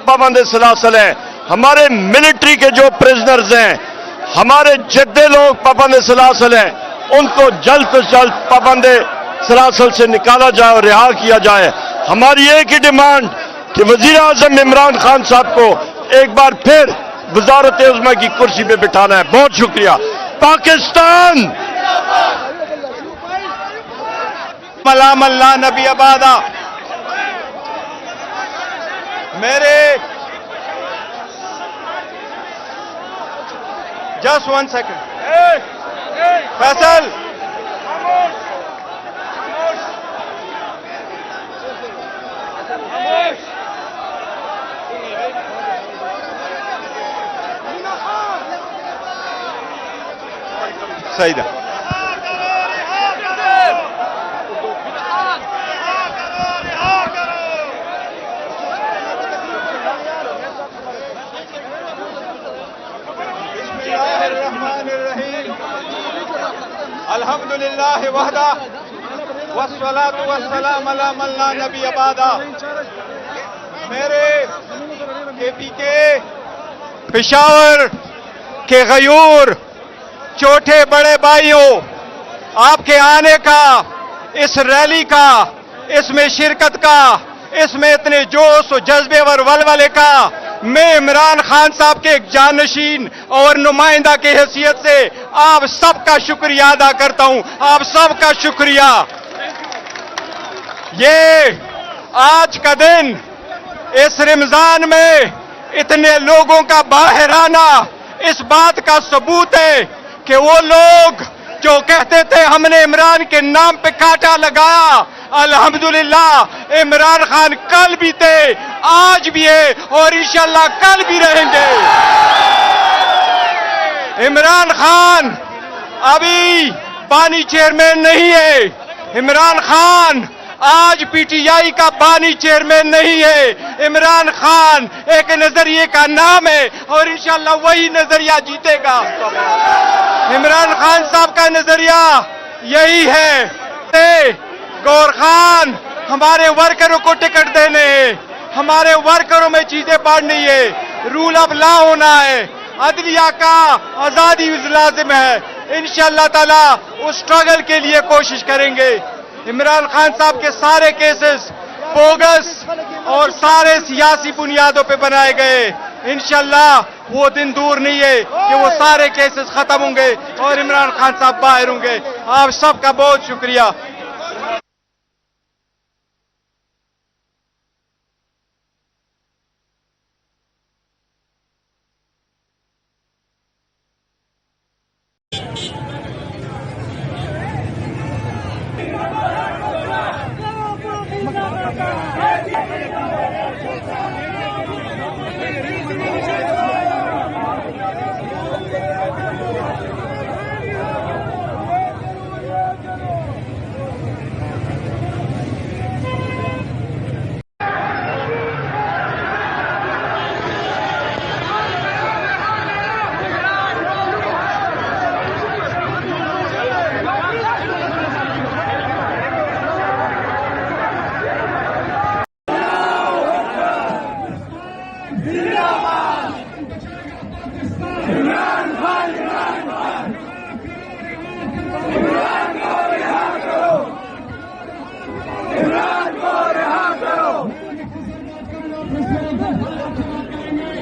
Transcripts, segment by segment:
پابند سلاسل ہیں، ہمارے ملٹری کے جو پریزنرز ہیں، ہمارے جدے لوگ پابند سلاسل ہیں، ان کو جلد سے جلد پابند سلاسل سے نکالا جائے اور رہا کیا جائے۔ ہماری ایک ہی ڈیمانڈ کہ وزیر اعظم عمران خان صاحب کو ایک بار پھر وزارت عظمیٰ کی کرسی پہ بٹھانا ہے۔ بہت شکریہ۔ پاکستان ملام اللہ نبی آبادہ میرے جسٹ 1 سیکنڈ فیصل صحیح ہے۔ الحمدللہ وحدہ والصلاة والسلام علی من لا نبی بعدہ۔ میرے کے پی کے پشاور کے غیور چھوٹے بڑے بھائیوں، آپ کے آنے کا، اس ریلی کا، اس میں شرکت کا، اس میں اتنے جوش و جذبے اور ولولے کا میں عمران خان صاحب کے ایک جانشین اور نمائندہ کی حیثیت سے آپ سب کا شکریہ ادا کرتا ہوں۔ آپ سب کا شکریہ۔ یہ آج کا دن اس رمضان میں اتنے لوگوں کا باہر آنا اس بات کا ثبوت ہے کہ وہ لوگ جو کہتے تھے ہم نے عمران کے نام پہ کانٹا لگایا، الحمدللہ عمران خان کل بھی تھے، آج بھی ہے اور انشاءاللہ کل بھی رہیں گے۔ عمران خان ابھی بانی چیئرمین نہیں ہے، عمران خان آج پی ٹی آئی کا بانی چیئرمین نہیں ہے، عمران خان ایک نظریے کا نام ہے اور انشاءاللہ وہی نظریہ جیتے گا۔ عمران خان صاحب کا نظریہ یہی ہے، گور خان ہمارے ورکروں کو ٹکٹ دینے ہیں، ہمارے ورکروں میں چیزیں بانٹنی ہے، رول آف لا ہونا ہے، عدلیہ کا آزادی لازم ہے۔ انشاءاللہ تعالی اس سٹرگل کے لیے کوشش کریں گے۔ عمران خان صاحب کے سارے کیسز بوگس اور سارے سیاسی بنیادوں پہ بنائے گئے، انشاءاللہ وہ دن دور نہیں ہے کہ وہ سارے کیسز ختم ہوں گے اور عمران خان صاحب باہر ہوں گے۔ آپ سب کا بہت شکریہ۔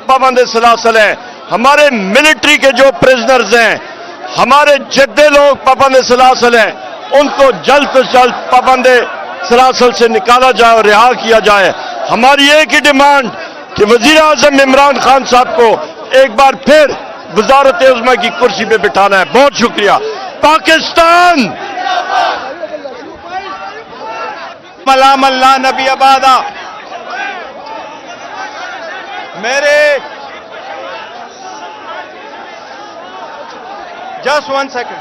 پابند سلاسل ہیں، ہمارے ملٹری کے جو پریزنرز ہیں، ہمارے جدے لوگ پابند سلاسل ہیں، ان کو جلد سے جلد پابند سلاسل سے نکالا جائے اور رہا کیا جائے۔ ہماری ایک ہی ڈیمانڈ کہ وزیر اعظم عمران خان صاحب کو ایک بار پھر وزارت عظمیٰ کی کرسی پہ بٹھانا ہے۔ بہت شکریہ۔ پاکستان ملام اللہ نبی آبادہ میرے جسٹ 1 سیکنڈ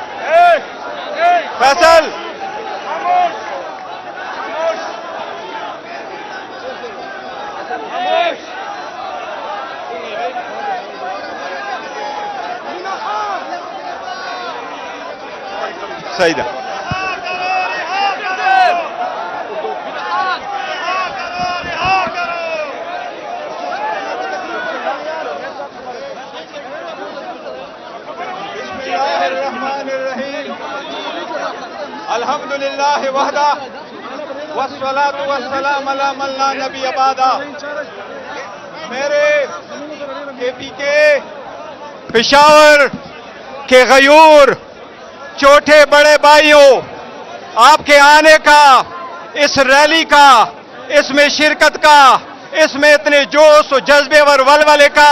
فیصل صحیح ہے۔ الحمدللہ وحدہ والصلاة والسلام علی من لا نبی بعدہ. میرے کے پی کے پشاور کے غیور چھوٹے بڑے بھائیوں، آپ کے آنے کا، اس ریلی کا، اس میں شرکت کا، اس میں اتنے جوش و جذبے اور ولولے کا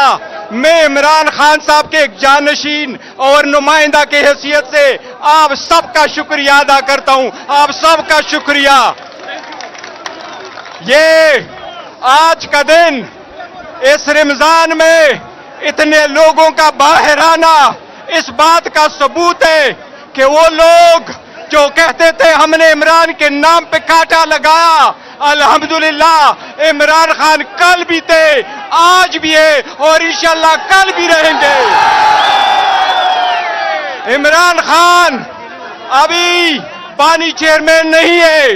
میں عمران خان صاحب کے ایک جانشین اور نمائندہ کی حیثیت سے آپ سب کا شکریہ ادا کرتا ہوں. آپ سب کا شکریہ. یہ آج کا دن اس رمضان میں اتنے لوگوں کا باہر آنا اس بات کا ثبوت ہے کہ وہ لوگ جو کہتے تھے ہم نے عمران کے نام پہ کانٹا لگایا، الحمدللہ عمران خان کل بھی تھے، آج بھی ہے اور انشاءاللہ کل بھی رہیں گے. عمران خان ابھی بانی چیئرمین نہیں ہے.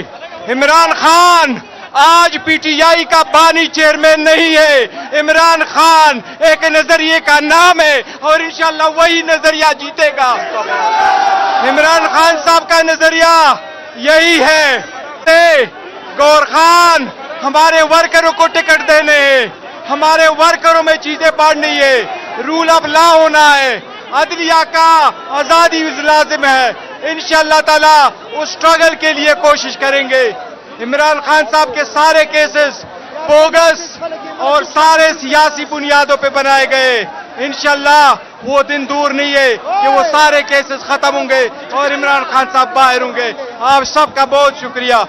عمران خان آج پی ٹی آئی کا بانی چیئرمین نہیں ہے. عمران خان ایک نظریے کا نام ہے اور انشاءاللہ وہی نظریہ جیتے گا. عمران خان صاحب کا نظریہ یہی ہے، گور خان ہمارے ورکروں کو ٹکٹ دینے ہیں، ہمارے ورکروں میں چیزیں بانٹنی ہے، رول آف لا ہونا ہے، عدلیہ کا آزادی لازم ہے. انشاءاللہ تعالی اس سٹرگل کے لیے کوشش کریں گے. عمران خان صاحب کے سارے کیسز بوگس اور سارے سیاسی بنیادوں پہ بنائے گئے. انشاءاللہ وہ دن دور نہیں ہے کہ وہ سارے کیسز ختم ہوں گے اور عمران خان صاحب باہر ہوں گے. آپ سب کا بہت شکریہ.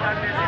کرنے سے